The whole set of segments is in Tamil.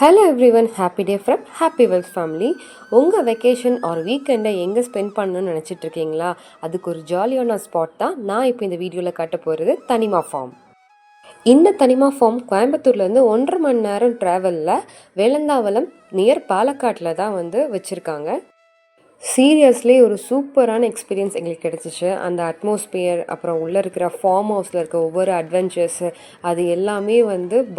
Hello everyone, happy day from Happy Wealth Family. உங்கள் வெக்கேஷன் ஆர் வீக்கெண்டை எங்கே ஸ்பெண்ட் பண்ணணும்னு நினச்சிட்டு இருக்கீங்களா? அதுக்கு ஒரு ஜாலியான ஸ்பாட் தான் நான் இப்போ இந்த வீடியோவில் காட்ட போகிறது தனிமா ஃபார்ம். இந்த தனிமா ஃபார்ம் கோயம்புத்தூர்லேருந்து 1.5 மணி நேரம் ட்ராவலில் வேலந்தாவலம் நியர் பாலக்காட்டில் தான் வச்சுருக்காங்க. சீரியஸ்லி ஒரு சூப்பரான எக்ஸ்பீரியன்ஸ் எங்களுக்கு கிடச்சிச்சு. அந்த அட்மாஸ்பியர், அப்புறம் உள்ளே இருக்கிற ஃபார்ம் ஹவுஸில் இருக்க ஒவ்வொரு அட்வென்ச்சர்ஸு, அது எல்லாமே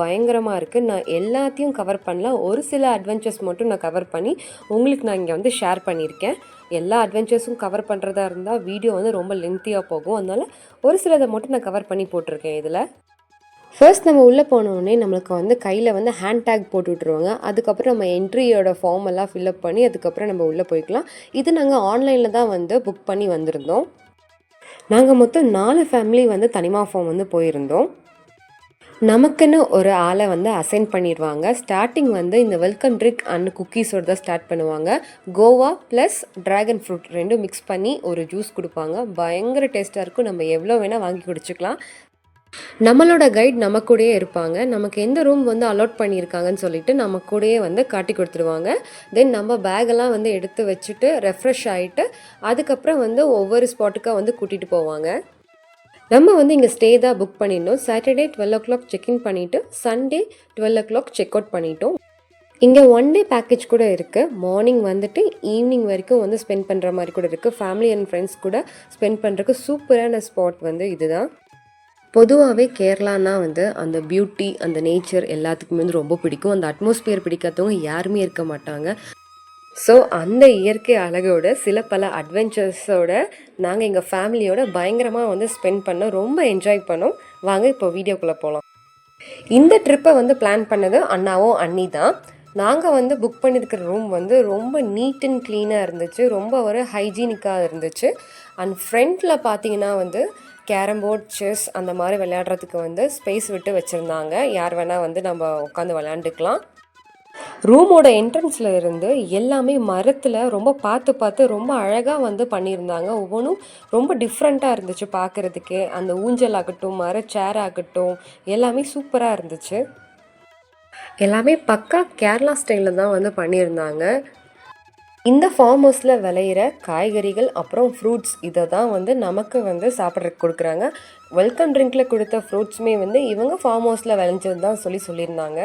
பயங்கரமாக இருக்குது. நான் எல்லாத்தையும் கவர் பண்ணல, ஒரு சில அட்வென்ச்சர்ஸ் மட்டும் நான் கவர் பண்ணி உங்களுக்கு நான் இங்கே ஷேர் பண்ணியிருக்கேன். எல்லா அட்வென்ச்சர்ஸும் கவர் பண்ணுறதா இருந்தால் வீடியோ ரொம்ப லென்த்தியாக போகும். அதனால் ஒரு சிலதை மட்டும் நான் கவர் பண்ணி போட்டிருக்கேன் இதில். ஃபர்ஸ்ட் நம்ம உள்ளே போனோடனே நம்மளுக்கு கையில் ஹேண்ட் டேக் போட்டு விட்ருவாங்க. அதுக்கப்புறம் நம்ம என்ட்ரியோட ஃபார்ம் எல்லாம் ஃபில்அப் பண்ணி அதுக்கப்புறம் நம்ம உள்ளே போய்க்கலாம். இது நாங்கள் ஆன்லைனில் தான் புக் பண்ணி வந்திருந்தோம். நாங்கள் மொத்தம் 4 ஃபேமிலி தனிமா ஃபார்ம் போயிருந்தோம். நமக்குன்னு ஒரு ஆளை அசைன் பண்ணிடுவாங்க. ஸ்டார்டிங் இந்த வெல்கம் ட்ரிங்க் அண்ட் குக்கீஸோடு தான் ஸ்டார்ட் பண்ணுவாங்க. கோவா ப்ளஸ் ட்ராகன் ஃப்ரூட் ரெண்டும் மிக்ஸ் பண்ணி ஒரு ஜூஸ் கொடுப்பாங்க. பயங்கர டேஸ்ட்டாக இருக்கும். நம்ம எவ்வளோ வேணால் வாங்கி குடிச்சிக்கலாம். நம்மளோட கைட் நம்ம கூடயே இருப்பாங்க. நமக்கு எந்த ரூம் அலாட் பண்ணியிருக்காங்கன்னு சொல்லிட்டு நம்ம கூடயே காட்டி கொடுத்துருவாங்க. தென் நம்ம பேக்கெல்லாம் எடுத்து வச்சுட்டு ரெஃப்ரெஷ் ஆகிட்டு அதுக்கப்புறம் ஒவ்வொரு ஸ்பாட்டுக்காக கூட்டிகிட்டு போவாங்க. நம்ம இங்கே ஸ்டே தான் புக் பண்ணியிருந்தோம். சாட்டர்டே 12 o'clock செக்இன் பண்ணிவிட்டு சண்டே 12 o'clock செக் அவுட் பண்ணிட்டோம். இங்கே 1 day பேக்கேஜ் கூட இருக்குது. மார்னிங் ஈவினிங் வரைக்கும் ஸ்பெண்ட் பண்ணுற மாதிரி கூட இருக்குது. ஃபேமிலி அண்ட் ஃப்ரெண்ட்ஸ் கூட ஸ்பெண்ட் பண்ணுறதுக்கு சூப்பரான ஸ்பாட் இதுதான். பொதுவாகவே கேரளானா அந்த பியூட்டி, அந்த நேச்சர் எல்லாத்துக்குமே ரொம்ப பிடிக்கும். அந்த அட்மாஸ்பியர் பிடிக்காதவங்க யாருமே இருக்க மாட்டாங்க. ஸோ அந்த இயற்கை அழகோட பல அட்வென்ச்சர்ஸோட நாங்கள் எங்கள் ஃபேமிலியோட பயங்கரமாக ஸ்பெண்ட் பண்ணோம். ரொம்ப என்ஜாய் பண்ணோம். வாங்க இப்போ வீடியோக்குள்ளே போகலாம். இந்த ட்ரிப்பை பிளான் பண்ணது அண்ணாவும் அண்ணி தான். நாங்கள் புக் பண்ணியிருக்கிற ரூம் ரொம்ப நீட் அண்ட் க்ளீனாக இருந்துச்சு. ரொம்ப ஒரு ஹைஜீனிக்காக இருந்துச்சு. அண்ட் ஃப்ரண்ட்டில் பார்த்தீங்கன்னா கேரம் போர்ட், செஸ் அந்த மாதிரி விளையாடுறதுக்கு ஸ்பேஸ் விட்டு வச்சுருந்தாங்க. யார் வேணால் நம்ம உட்காந்து விளையாண்டுக்கலாம். ரூமோட என்ட்ரன்ஸில் இருந்து எல்லாமே மரத்தில் ரொம்ப பார்த்து ரொம்ப அழகாக பண்ணியிருந்தாங்க. ஒவ்வொன்றும் ரொம்ப டிஃப்ரெண்ட்டாக இருந்துச்சு பார்க்குறதுக்கே. அந்த ஊஞ்சல் ஆகட்டும், மர சேர் ஆகட்டும், எல்லாமே சூப்பராக இருந்துச்சு. எல்லாமே பக்கா கேரளா ஸ்டைலில் தான் பண்ணியிருந்தாங்க. இந்த ஃபார்ம் ஹவுஸில் விளையிற காய்கறிகள் அப்புறம் ஃப்ரூட்ஸ் இதை தான் நமக்கு சாப்பிட்றதுக்கு கொடுக்குறாங்க. வெல்கம் ட்ரிங்க்கில் கொடுத்த ஃப்ரூட்ஸுமே இவங்க ஃபார்ம் ஹவுஸில் விளைஞ்சது தான் சொல்லியிருந்தாங்க.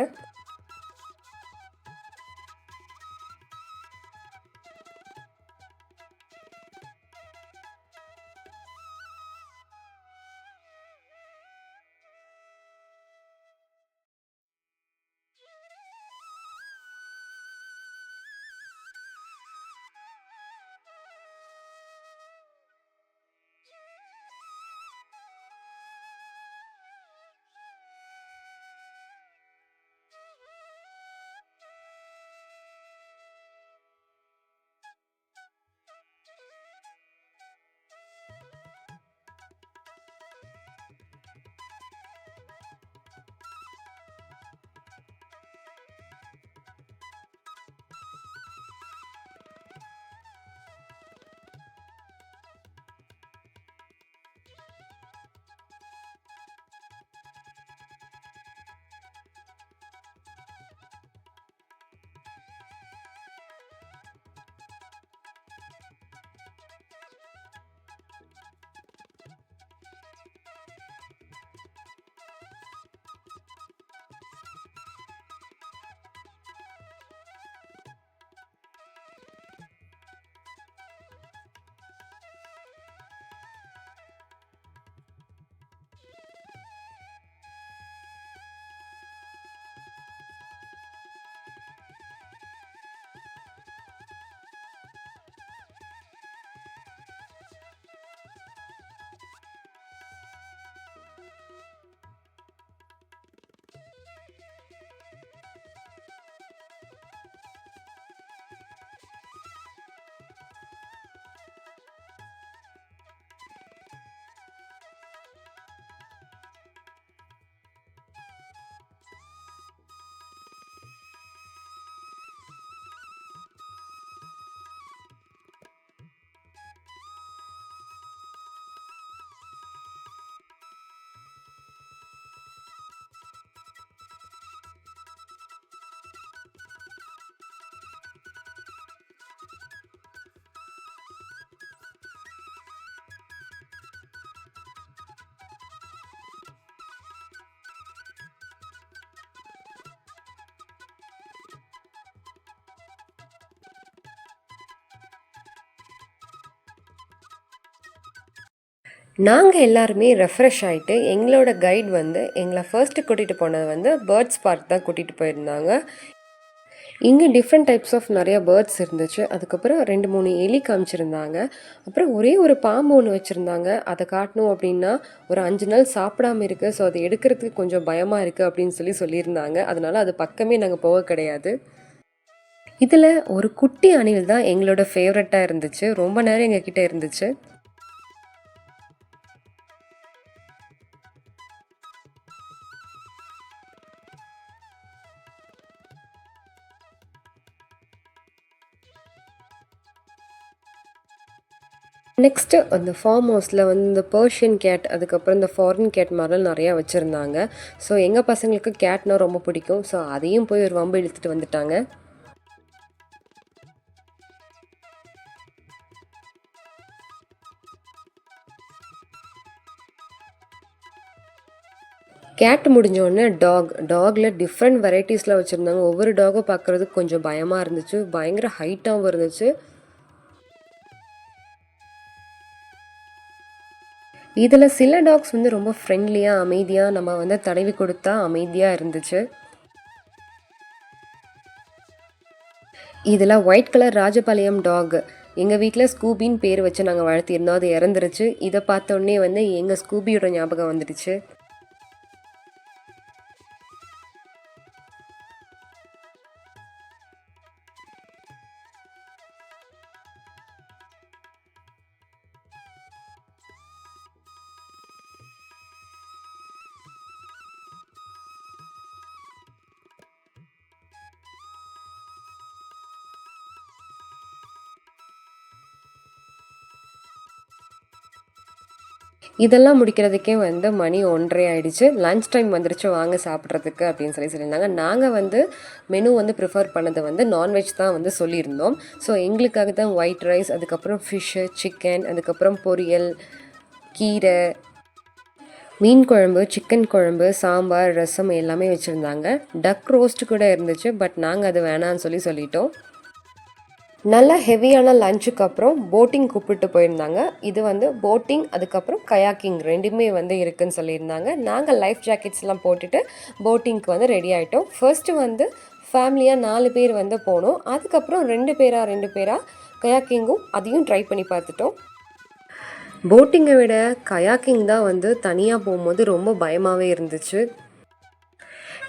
நாங்கள் எல்லாருமே ரெஃப்ரெஷ் ஆகிட்டு எங்களோட கைட் வந்து எங்களை ஃபர்ஸ்ட்டு கூட்டிகிட்டு போனது வந்து பேர்ட்ஸ் பார்க் தான் கூட்டிகிட்டு போயிருந்தாங்க. இங்கே டிஃப்ரெண்ட் டைப்ஸ் ஆஃப் நிறையா பேர்ட்ஸ் இருந்துச்சு. அதுக்கப்புறம் 2-3 எலி காமிச்சிருந்தாங்க. அப்புறம் ஒரே ஒரு பாம்பு ஒன்று வச்சுருந்தாங்க. அதை காட்டணும் அப்படின்னா ஒரு 5 நாள் சாப்பிடாம இருக்குது, ஸோ அதை எடுக்கிறதுக்கு கொஞ்சம் பயமாக இருக்குது அப்படின்னு சொல்லியிருந்தாங்க. அதனால அது பக்கமே நாங்கள் போக கிடையாது. இதில் ஒரு குட்டி அணில் தான் எங்களோட ஃபேவரட்டாக இருந்துச்சு. ரொம்ப நேரம் எங்ககிட்ட இருந்துச்சு. நெக்ஸ்ட்டு அந்த ஃபார்ம் ஹவுஸில் வந்து இந்த பர்ஷியன் கேட், அதுக்கப்புறம் இந்த ஃபாரின் கேட் மாதிரிலாம் நிறையா வச்சுருந்தாங்க. ஸோ எங்கள் பசங்களுக்கு கேட்னால் ரொம்ப பிடிக்கும். ஸோ அதையும் போய் ஒரு வம்பு இழுத்துட்டு வந்துட்டாங்க. கேட் முடிஞ்சோடனே டாகில் டிஃப்ரெண்ட் வெரைட்டிஸில் வச்சுருந்தாங்க. ஒவ்வொரு டாகும் பார்க்குறதுக்கு கொஞ்சம் பயமாக இருந்துச்சு, பயங்கர ஹைட்டாகவும் இருந்துச்சு. இதில் சில டாக்ஸ் வந்து ரொம்ப ஃப்ரெண்ட்லியாக அமைதியாக நம்ம வந்து தடவி கொடுத்தா அமைதியாக இருந்துச்சு. இதில் ஒயிட் கலர் ராஜபாளையம் டாக் எங்கள் வீட்டில் ஸ்கூபின்னு பேர் வச்சு நாங்கள் வளர்த்திருந்தோம். அது இறந்துருச்சு. இதை பார்த்தோன்னே வந்து எங்கள் ஸ்கூபியோட ஞாபகம் வந்துடுச்சு. இதெல்லாம் முடிக்கிறதுக்கே வந்து மணி 1:30 ஆகிடுச்சு. லன்ச் டைம் வந்துருச்சு, வாங்க சாப்பிட்றதுக்கு அப்படின்னு சொல்லியிருந்தாங்க. நாங்கள் வந்து மெனு வந்து ப்ரிஃபர் பண்ணது வந்து நான்வெஜ் தான் வந்து சொல்லியிருந்தோம். ஸோ எங்களுக்காக தான் ஒயிட் ரைஸ், அதுக்கப்புறம் ஃபிஷ்ஷு, சிக்கன், அதுக்கப்புறம் பொரியல், கீரை, மீன் குழம்பு, சிக்கன் குழம்பு, சாம்பார், ரசம் எல்லாமே வச்சுருந்தாங்க. டக் ரோஸ்ட் கூட இருந்துச்சு. பட் நாங்கள் அது வேணான்னு சொல்லிட்டோம். நல்லா ஹெவியான லஞ்சுக்கு அப்புறம் போட்டிங் கூப்பிட்டு போயிருந்தாங்க. இது வந்து போட்டிங், அதுக்கப்புறம் கயாக்கிங் ரெண்டுமே வந்து இருக்குதுன்னு சொல்லியிருந்தாங்க. நாங்கள் லைஃப் ஜாக்கெட்ஸ்லாம் போட்டுட்டு போட்டிங்க்கு வந்து ரெடி ஆகிட்டோம். ஃபர்ஸ்ட்டு வந்து ஃபேமிலியாக 4 பேர் வந்து போனோம். அதுக்கப்புறம் 2 பேராக கயாக்கிங்கும் அதையும் ட்ரை பண்ணி பார்த்துட்டோம். போட்டிங்கை விட கயாக்கிங் தான் வந்து தனியாக போகும்போது ரொம்ப பயமாகவே இருந்துச்சு.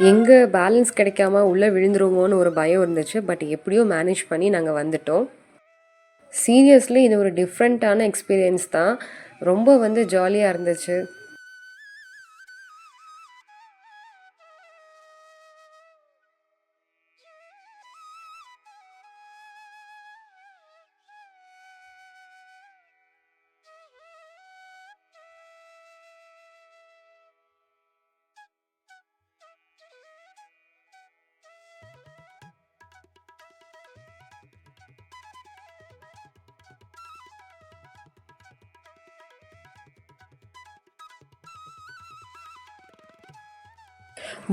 எங்கே பேலன்ஸ் கிடைக்காம உள்ளே விழுந்துருவோன்னு ஒரு பயம் இருந்துச்சு. பட் எப்படியோ மேனேஜ் பண்ணி நாங்கள் வந்துட்டோம். சீரியஸ்லி இது ஒரு டிஃப்ரெண்ட்டான எக்ஸ்பீரியன்ஸ் தான். ரொம்ப வந்து ஜாலியாக இருந்துச்சு.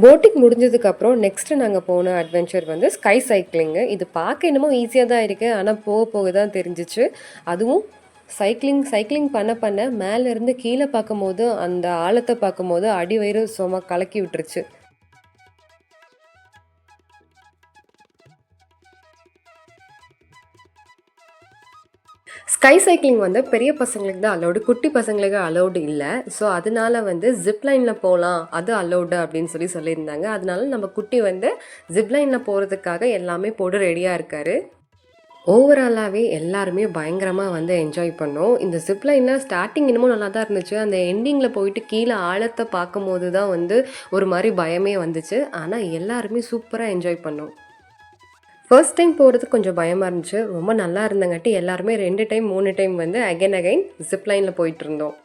போட்டிங் முடிஞ்சதுக்கப்புறம் நெக்ஸ்ட்டு நாங்கள் போன அட்வென்ச்சர் வந்து ஸ்கை சைக்கிளிங்கு. இது பார்க்க என்னமோ ஈஸியாக தான் இருக்குது, ஆனால் போக தான் தெரிஞ்சிச்சு. அதுவும் சைக்கிளிங் பண்ண மேலேருந்து கீழே பார்க்கும்போது, அந்த ஆழத்தை பார்க்கும்போது அடி வயிறு சும்மா கலக்கி விட்டுருச்சு. ஸ்கை சைக்கிளிங் வந்து பெரிய பசங்களுக்கு தான் அலௌடு, குட்டி பசங்களுக்கு அலௌடு இல்லை. ஸோ அதனால வந்து ஜிப்லைனில் போகலாம், அது அலௌடு அப்படின்னு சொல்லியிருந்தாங்க. அதனால நம்ம குட்டி வந்து ஜிப்லைனில் போகிறதுக்காக எல்லாமே போட்டு ரெடியாக இருக்கார். ஓவராலாகவே எல்லாருமே பயங்கரமாக வந்து என்ஜாய் பண்ணோம். இந்த ஜிப்லைனில் ஸ்டார்டிங் இன்னமும் நல்லா தான் இருந்துச்சு. அந்த எண்டிங்கில் போயிட்டு கீழே ஆழத்தை பார்க்கும்போது தான் வந்து ஒரு மாதிரி பயமே வந்துச்சு. ஆனால் எல்லாருமே சூப்பராக என்ஜாய் பண்ணோம். ஃபர்ஸ்ட் டைம் போகிறது கொஞ்சம் பயமாக இருந்துச்சு. ரொம்ப நல்லா இருந்தங்காட்டி எல்லாருமே 2 டைம் 3 டைம் வந்து அகைன் ஜிப்லைனில் போயிட்டுருந்தோம்.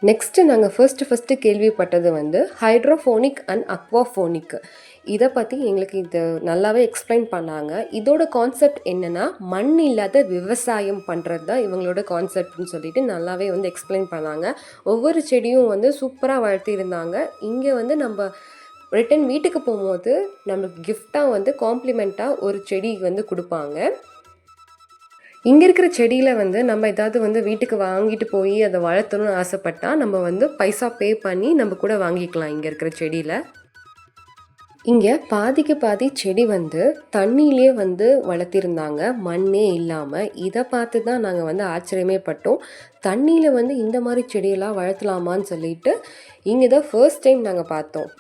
நெக்ஸ்ட்டு நாங்கள் ஃபர்ஸ்ட்டு கேள்விப்பட்டது வந்து ஹைட்ரோஃபோனிக் அண்ட் அக்வாஃபோனிக். இதை பற்றி எங்களுக்கு இது நல்லாவே எக்ஸ்பிளைன் பண்ணாங்க. இதோட கான்செப்ட் என்னென்னா, மண் இல்லாத விவசாயம் பண்ணுறது தான் இவங்களோட கான்செப்ட்னு சொல்லிட்டு நல்லாவே வந்து எக்ஸ்பிளைன் பண்ணாங்க. ஒவ்வொரு செடியும் வந்து சூப்பராக வளர்த்திருந்தாங்க. இங்கே வந்து நம்ம ரிட்டன் வீட்டுக்கு போகும்போது நம்மளுக்கு கிஃப்டாக வந்து காம்ப்ளிமெண்ட்டாக ஒரு செடி வந்து கொடுப்பாங்க. இங்கே இருக்கிற செடியில் வந்து நம்ம ஏதாவது வந்து வீட்டுக்கு வாங்கிட்டு போய் அதை வளர்த்தணும்னு ஆசைப்பட்டால் நம்ம வந்து பைசா பே பண்ணி நம்ம கூட வாங்கிக்கலாம் இங்கே இருக்கிற செடியில். இங்கே பாதிக்கு பாதி செடி வந்து தண்ணியிலே வந்து வளர்த்திருந்தாங்க, மண்ணே இல்லாமல். இதை பார்த்து தான் நாங்கள் வந்து ஆச்சரியமே பட்டோம். தண்ணியில் வந்து இந்த மாதிரி செடியெல்லாம் வளர்த்தலாமான்னு சொல்லிட்டு இங்கே தான் ஃபர்ஸ்ட் டைம் நாங்கள் பார்த்தோம்.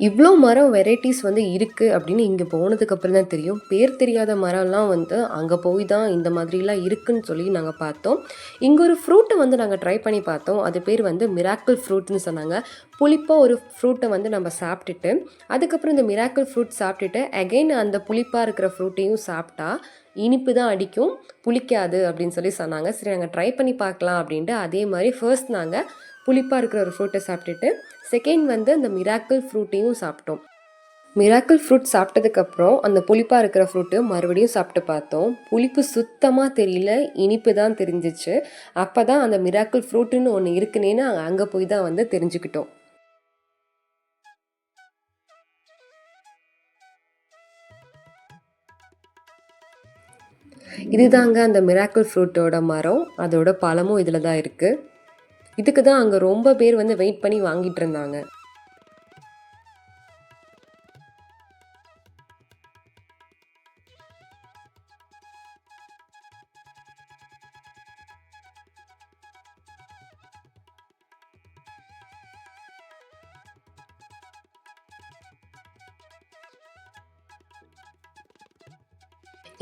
இவ்வளோ மரம் வெரைட்டிஸ் வந்து இருக்குது அப்படின்னு இங்கே போனதுக்கப்புறம் தான் தெரியும். பேர் தெரியாத மரம்லாம் வந்து அங்கே போய் தான் இந்த மாதிரிலாம் இருக்குதுன்னு சொல்லி நாங்கள் பார்த்தோம். இங்கே ஒரு ஃப்ரூட்டை வந்து நாங்கள் ட்ரை பண்ணி பார்த்தோம். அது பேர் வந்து மிராக்கிள் ஃப்ரூட்னு சொன்னாங்க. புளிப்பாக ஒரு ஃப்ரூட்டை வந்து நம்ம சாப்பிட்டுட்டு அதுக்கப்புறம் இந்த மிராக்கிள் ஃப்ரூட் சாப்பிட்டுட்டு அகெயின் அந்த புளிப்பாக இருக்கிற ஃப்ரூட்டையும் சாப்பிட்டா இனிப்பு தான் அடிக்கும், புளிக்காது அப்படின்னு சொல்லி சொன்னாங்க. சரி நாங்கள் ட்ரை பண்ணி பார்க்கலாம் அப்படின்ட்டு அதே மாதிரி ஃபர்ஸ்ட் நாங்கள் புளிப்பாக இருக்கிற ஒரு ஃப்ரூட்டை சாப்பிட்டுட்டு செகண்ட் வந்து அந்த மிராக்கிள் ஃப்ரூட்டையும் சாப்பிட்டோம். மிராக்கிள் ஃப்ரூட் சாப்பிட்டதுக்கப்புறம் அந்த புளிப்பாக இருக்கிற ஃப்ரூட்டு மறுபடியும் சாப்பிட்டு பார்த்தோம். புளிப்பு சுத்தமாக தெரியல, இனிப்பு தான் தெரிஞ்சிச்சு. அப்போ தான் அந்த மிராக்கிள் ஃப்ரூட்டுன்னு ஒன்று இருக்குன்னேன்னு அங்கே போய் தான் வந்து தெரிஞ்சுக்கிட்டோம். இதுதாங்க அந்த மிராக்கிள் ஃப்ரூட்டோட மரம். அதோட பழமும் இதில் தான் இருக்குது. இதுக்கு தான் அங்கே ரொம்ப பேர் வந்து வெயிட் பண்ணி வாங்கிட்டு இருந்தாங்க.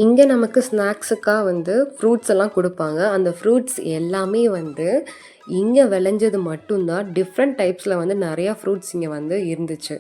இங்கே நமக்கு ஸ்நாக்ஸுக்காக வந்து ஃப்ரூட்ஸ் எல்லாம் கொடுப்பாங்க. அந்த ஃப்ரூட்ஸ் எல்லாமே வந்து இங்கே விளைஞ்சது மட்டும்தான். டிஃப்ரெண்ட் டைப்ஸில் வந்து நிறையா ஃப்ரூட்ஸ் இங்கே வந்து இருந்துச்சு.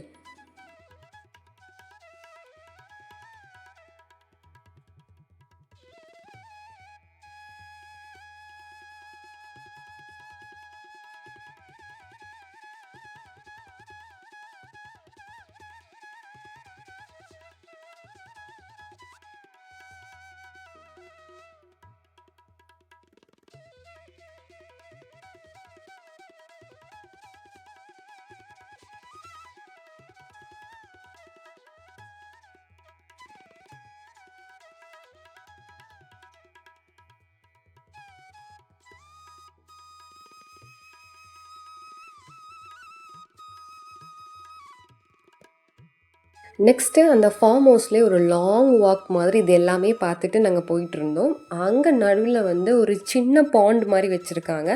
நெக்ஸ்ட்டு அந்த ஃபார்ம் ஹவுஸ்லேயே ஒரு லாங் வாக் மாதிரி இது எல்லாமே பார்த்துட்டு நாங்கள் போயிட்டுருந்தோம். அங்கே நடுவில் வந்து ஒரு சின்ன பாண்ட் மாதிரி வச்சுருக்காங்க.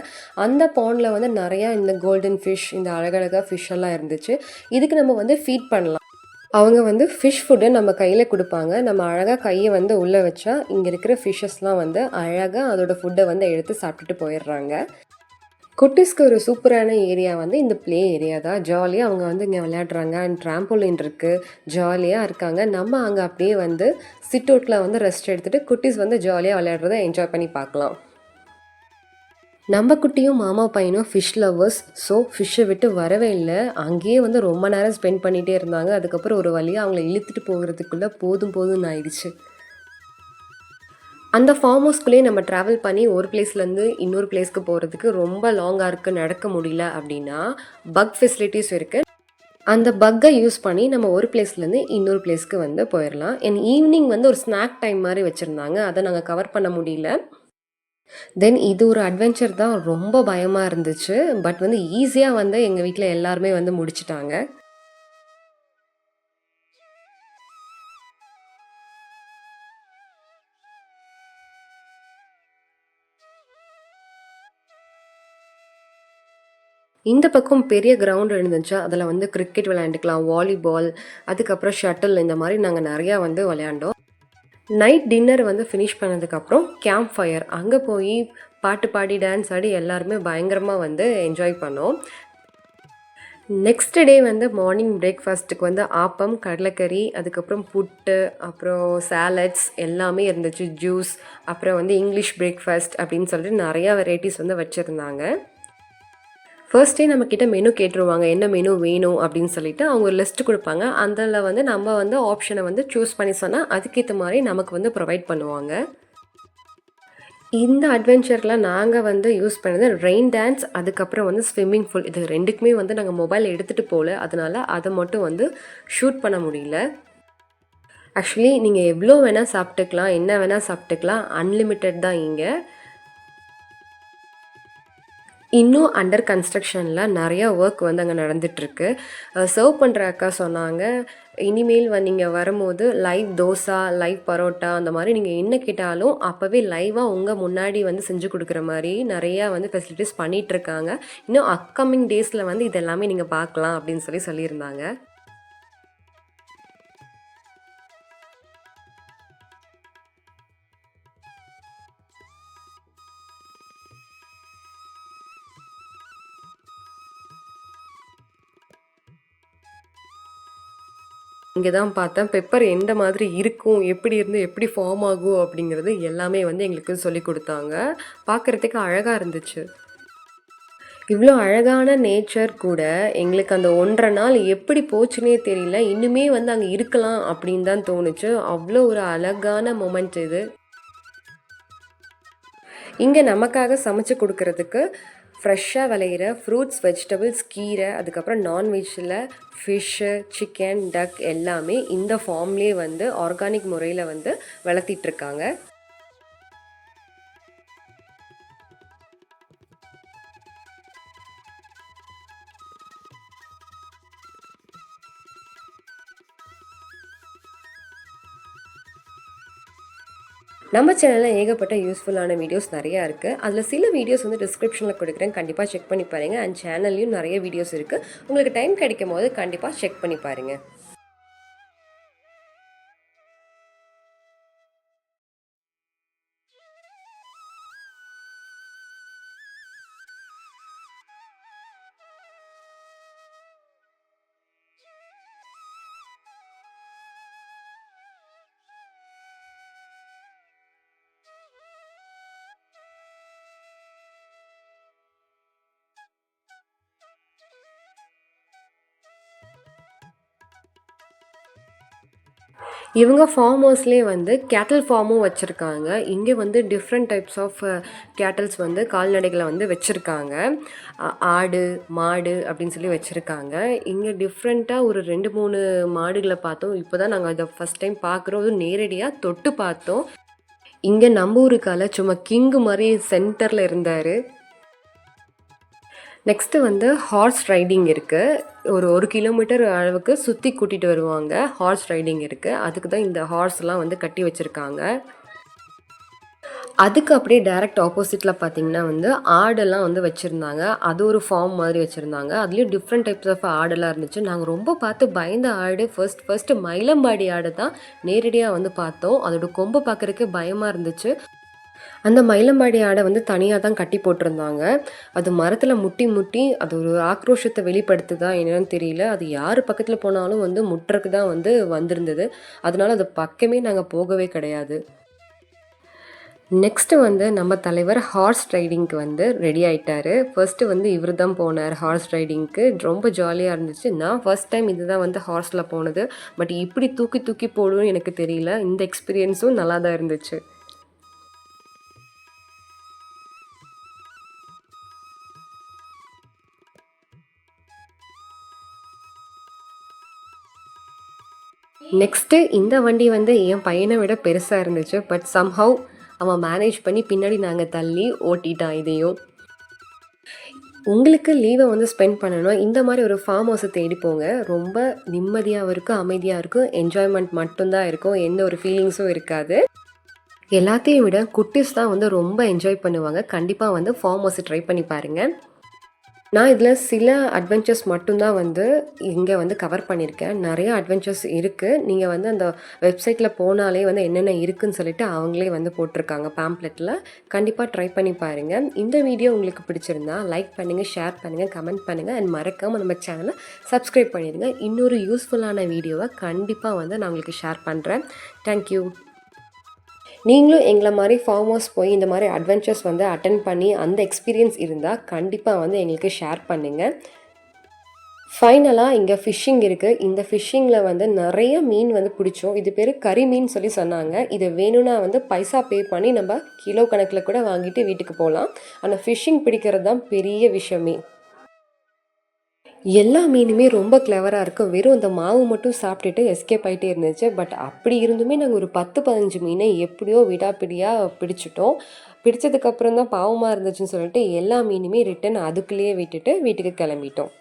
அந்த பாண்டில் வந்து நிறையா இந்த கோல்டன் ஃபிஷ், இந்த அழகழகாக ஃபிஷ் எல்லாம் இருந்துச்சு. இதுக்கு நம்ம வந்து ஃபீட் பண்ணலாம். அவங்க வந்து ஃபிஷ் ஃபுட்டை நம்ம கையில் கொடுப்பாங்க. நம்ம அழகாக கையை வந்து உள்ளே வச்சா இங்கே இருக்கிற ஃபிஷ்ஷஸ்லாம் வந்து அழகாக அதோட ஃபுட்டை வந்து எடுத்து சாப்பிட்டுட்டு போயிடுறாங்க. குட்டீஸ்க்கு ஒரு சூப்பரான ஏரியா வந்து இந்த ப்ளே ஏரியா தான். ஜாலியாக அவங்க வந்து இங்கே விளையாடுறாங்க. அண்ட் ட்ராம்போலின் இருக்குது, ஜாலியாக இருக்காங்க. நம்ம அங்கே அப்படியே வந்து சிட் அவுட்டில் வந்து ரெஸ்ட் எடுத்துகிட்டு குட்டீஸ் வந்து ஜாலியாக விளையாடுறத என்ஜாய் பண்ணி பார்க்கலாம். நம்ம குட்டியும் மாமா பையனும் ஃபிஷ் லவ்வர்ஸ். ஸோ ஃபிஷ்ஷை விட்டு வரவே இல்லை. அங்கேயே வந்து ரொம்ப நேரம் ஸ்பெண்ட் பண்ணிகிட்டே இருந்தாங்க. அதுக்கப்புறம் ஒரு வழியாக அவங்கள இழுத்துட்டு போகிறதுக்குள்ளே போதும்னு ஆயிடுச்சு. அந்த ஃபார்ம் ஹவுஸ்குள்ளேயே நம்ம ட்ராவல் பண்ணி ஒரு பிளேஸ்லேருந்து இன்னொரு பிளேஸ்க்கு போகிறதுக்கு ரொம்ப லாங்காக இருக்குது, நடக்க முடியல அப்படின்னா பக் ஃபெசிலிட்டிஸ் இருக்குது. அந்த பக்கை யூஸ் பண்ணி நம்ம ஒரு பிளேஸ்லேருந்து இன்னொரு பிளேஸ்க்கு வந்து போயிடலாம். அண்ட் ஈவினிங் வந்து ஒரு ஸ்நாக் டைம் மாதிரி வச்சுருந்தாங்க. அதை நாங்கள் கவர் பண்ண முடியல. தென் இது ஒரு அட்வென்ச்சர் தான். ரொம்ப பயமாக இருந்துச்சு. பட் வந்து ஈஸியாக வந்து எங்கள் வீட்டில் எல்லாருமே வந்து முடிச்சிட்டாங்க. இந்த பக்கம் பெரிய கிரவுண்ட் இருந்துச்சு. அதில் வந்து கிரிக்கெட் விளையாண்டுக்கலாம், வாலிபால், அதுக்கப்புறம் ஷட்டில், இந்த மாதிரி நாங்கள் நிறையா வந்து விளையாண்டோம். நைட் டின்னர் வந்து ஃபினிஷ் பண்ணதுக்கப்புறம் கேம்ப் ஃபயர் அங்கே போய் பாட்டு பாடி டான்ஸ் ஆடி எல்லாருமே பயங்கரமாக வந்து என்ஜாய் பண்ணோம். நெக்ஸ்ட் டே வந்து மார்னிங் பிரேக்ஃபாஸ்ட்டுக்கு வந்து ஆப்பம், கடலைக்கறி, அதுக்கப்புறம் புட்டு, அப்புறம் சாலட்ஸ் எல்லாமே இருந்துச்சு, ஜூஸ், அப்புறம் வந்து இங்கிலீஷ் பிரேக்ஃபாஸ்ட் அப்படின்னு சொல்லிட்டு நிறையா வெரைட்டிஸ் வந்து வச்சுருந்தாங்க. ஃபர்ஸ்ட்டே நம்மக்கிட்ட மெனு கேட்டுருவாங்க, என்ன மெனு வேணும் அப்படின்னு சொல்லிட்டு அவங்க ஒரு லிஸ்ட்டு கொடுப்பாங்க. அதில் வந்து நம்ம வந்து ஆப்ஷனை வந்து சூஸ் பண்ணி சொன்னால் அதுக்கேற்ற மாதிரி நமக்கு வந்து ப்ரொவைட் பண்ணுவாங்க. இந்த அட்வென்ச்சர்ல நாங்க வந்து யூஸ் பண்ணது ரெயின் டான்ஸ், அதுக்கப்புறம் வந்து ஸ்விம்மிங் பூல். இது 2க்குமே வந்து நாங்க மொபைல் எடுத்துட்டு போல. அதனால அத மட்டும் வந்து ஷூட் பண்ண முடியல. ஆக்சுவலி நீங்க எவ்வளோ வேணா சாப்பிட்டுக்கலாம், என்ன வேணா சாப்பிட்டுக்கலாம். அன்லிமிட்டட் தான் இங்க. இன்னும் அண்டர் கன்ஸ்ட்ரக்ஷன்ல நெறையா ஒர்க் வந்து அங்க நடந்துட்டுருக்கு. சர்வ் பண்ற அக்கா சொன்னாங்க, இனிமேல் நீங்க வரும்போது லைவ் தோசா, லைவ் பரோட்டா அந்த மாரி நீங்க என்ன கேட்டாலும் அப்பவே லைவா உங்க முன்னாடி வந்து செஞ்சு குடுக்குற மாரி நெறையா வந்து ஃபெசிலிட்டீஸ் பண்ணிட்டுருக்காங்க. இன்னும் அப்கமிங் டேஸ்ல வந்து இது எல்லாமே நீங்க பார்க்கலாம் அப்படின்னு சொல்லியிருந்தாங்க. இங்கே தான் பார்த்தேன் பெப்பர் எந்த மாதிரி இருக்கும், எப்படி இருந்து எப்படி ஃபார்ம் ஆகும் அப்படிங்கிறது எல்லாமே வந்து எங்களுக்கு சொல்லிக் குடுத்தாங்க. பார்க்குறதுக்கு அழகா இருந்துச்சு. இவ்வளோ அழகான நேச்சர் கூட எங்களுக்கு அந்த 1 1/2 நாள் எப்படி போச்சுன்னே தெரியல. இன்னுமே வந்து அங்கே இருக்கலாம் அப்படின்னு தான் தோணுச்சு. அவ்வளோ ஒரு அழகான மொமெண்ட் இது. இங்கே நமக்காக சமைச்சு கொடுக்கறதுக்கு ஃப்ரெஷ்ஷாக விளையிற ஃப்ரூட்ஸ், வெஜிடபிள்ஸ், கீரை, அதுக்கப்புறம் நான்வெஜ்ஜில் ஃபிஷ்ஷு, சிக்கன், டக் எல்லாமே இந்த ஃபார்ம்லேயே வந்து ஆர்கானிக் முறையில் வந்து வளர்த்திட்ருக்காங்க. நம்ம சேனலில் ஏகப்பட்ட யூஸ்ஃபுல்லான வீடியோஸ் நிறையா இருக்குது. அதில் சில வீடியோஸ் வந்து டிஸ்கிரிப்ஷனில் கொடுக்குறேன், கண்டிப்பாக செக் பண்ணி பாருங்கள். அண்ட் சேனல்லையும் நிறைய வீடியோஸ் இருக்குது. உங்களுக்கு டைம் கிடைக்கும் போது கண்டிப்பாக செக் பண்ணி பாருங்கள். இவங்க ஃபார்ம் ஹவுஸ்லேயே வந்து கேட்டில் ஃபார்மும் வச்சுருக்காங்க. இங்கே வந்து டிஃப்ரெண்ட் டைப்ஸ் ஆஃப் கேட்டில்ஸ் வந்து கால்நடைகளை வந்து வச்சுருக்காங்க. ஆடு, மாடு அப்படின்னு சொல்லி வச்சுருக்காங்க. இங்கே டிஃப்ரெண்ட்டாக ஒரு 2 3 மாடுகளை பார்த்தோம். இப்போ தான் நாங்கள் அதை ஃபஸ்ட் டைம் பார்க்குறோம். அதுவும் நேரடியாக தொட்டு பார்த்தோம். இங்கே நம்ம ஊருக்கால சும்மா கிங்கு மாதிரி சென்டரில் இருந்தார். நெக்ஸ்ட்டு வந்து ஹார்ஸ் ரைடிங் இருக்குது. ஒரு 1 கிலோமீட்டர் அளவுக்கு சுற்றி கூட்டிகிட்டு வருவாங்க. ஹார்ஸ் ரைடிங் இருக்குது. அதுக்கு தான் இந்த ஹார்ஸ்லாம் வந்து கட்டி வச்சுருக்காங்க. அதுக்கு அப்படியே டைரக்ட் ஆப்போசிட்டில் பார்த்தீங்கன்னா வந்து ஆடெல்லாம் வந்து வச்சுருந்தாங்க. அது ஒரு ஃபார்ம் மாதிரி வச்சுருந்தாங்க. அதுலேயும் டிஃப்ரெண்ட் டைப்ஸ் ஆஃப் ஆடெல்லாம் இருந்துச்சு. நாங்கள் ரொம்ப பார்த்து பயந்த ஆடு ஃபர்ஸ்ட்டு மயிலம்பாடி ஆடு தான் நேரடியாக வந்து பார்த்தோம். அதோட கொம்பு பார்க்குறதுக்கு பயமாக இருந்துச்சு. அந்த மயிலம்பாடி ஆடை வந்து தனியாக தான் கட்டி போட்டிருந்தாங்க. அது மரத்தில் முட்டி முட்டி அது ஒரு ஆக்ரோஷத்தை வெளிப்படுத்துதா என்னன்னு தெரியல. அது யார் பக்கத்தில் போனாலும் வந்து முட்டுறக்கு தான் வந்து வந்திருந்தது. அதனால அது பக்கமே நாங்கள் போகவே கிடையாது. நெக்ஸ்ட்டு வந்து நம்ம தலைவர் ஹார்ஸ் ரைடிங்க்கு வந்து ரெடி ஆகிட்டார். ஃபர்ஸ்ட்டு வந்து இவர் தான் போனார் ஹார்ஸ் ரைடிங்க்கு. ரொம்ப ஜாலியாக இருந்துச்சு. நான் ஃபர்ஸ்ட் டைம் இது தான் வந்து ஹார்ஸில் போனது. பட் இப்படி தூக்கி தூக்கி போடுன்னு எனக்கு தெரியல. இந்த எக்ஸ்பீரியன்ஸும் நல்லா தான் இருந்துச்சு. நெக்ஸ்ட்டு இந்த வண்டி வந்து என் பையனை விட பெருசாக இருந்துச்சு. பட் சம்ஹவ் அவன் மேனேஜ் பண்ணி பின்னாடி நாங்கள் தள்ளி ஓட்டிட்டான் இதையும். உங்களுக்கு லீவை வந்து ஸ்பெண்ட் பண்ணணும், இந்த மாதிரி ஒரு ஃபார்ம் ஹவுஸை தேடி போங்க. ரொம்ப நிம்மதியாகவும் இருக்கும், அமைதியாக இருக்கும், என்ஜாய்மெண்ட் மட்டும்தான் இருக்கும், எந்த ஒரு ஃபீலிங்ஸும் இருக்காது. எல்லாத்தையும் விட குட்டீஸ் தான் வந்து ரொம்ப என்ஜாய் பண்ணுவாங்க. கண்டிப்பாக வந்து ஃபார்ம் ஹவுஸை ட்ரை பண்ணி பாருங்கள். நான் இதில் சில அட்வென்ச்சர்ஸ் மட்டும்தான் வந்து இங்கே வந்து கவர் பண்ணியிருக்கேன். நிறையா அட்வென்ச்சர்ஸ் இருக்குது. நீங்கள் வந்து அந்த வெப்சைட்டில் போனாலே வந்து என்னென்ன இருக்குதுன்னு சொல்லிட்டு அவங்களே வந்து போட்டிருக்காங்க பேம்ப்ளெட்டில். கண்டிப்பாக ட்ரை பண்ணி பாருங்கள். இந்த வீடியோ உங்களுக்கு பிடிச்சிருந்தா லைக் பண்ணுங்கள், ஷேர் பண்ணுங்கள், கமெண்ட் பண்ணுங்கள் அண்ட் மறக்காமல் நம்ம சேனலை சப்ஸ்கிரைப் பண்ணிடுங்க. இன்னொரு யூஸ்ஃபுல்லான வீடியோவை கண்டிப்பாக வந்து நான் உங்களுக்கு ஷேர் பண்ணுறேன். தேங்க்யூ. நீங்களும் எங்களை மாதிரி ஃபார்ம் ஹவுஸ் போய் இந்த மாதிரி அட்வென்ச்சர்ஸ் வந்து அட்டென்ட் பண்ணி அந்த எக்ஸ்பீரியன்ஸ் இருந்தால் கண்டிப்பாக வந்து எங்களுக்கு ஷேர் பண்ணுங்கள். ஃபைனலாக இங்கே ஃபிஷ்ஷிங் இருக்குது. இந்த ஃபிஷ்ஷிங்கில் வந்து நிறைய மீன் வந்து பிடிச்சோம். இது பேர் கறி மீன் சொல்லி சொன்னாங்க. இது வேணும்னா வந்து பைசா பே பண்ணி நம்ம கிலோ கணக்கில் கூட வாங்கிட்டு வீட்டுக்கு போகலாம். ஆனால் ஃபிஷ்ஷிங் பிடிக்கிறது தான் பெரிய விஷயமே. எல்லா மீனுமே ரொம்ப கிளவராக இருக்கும். வெறும் இந்த மாவு மட்டும் சாப்பிட்டுட்டு எஸ்கேப் ஆகிட்டே இருந்துச்சு. பட் அப்படி இருந்துமே நாங்கள் ஒரு 10-15 மீனை எப்படியோ விடாப்பிடியாக பிடிச்சிட்டோம். பிடிச்சதுக்கப்புறம் தான் பாவமாக இருந்துச்சுன்னு சொல்லிட்டு எல்லா மீனுமே ரிட்டன் அதுக்குள்ளேயே விட்டுட்டு வீட்டுக்கு கிளம்பிட்டோம்.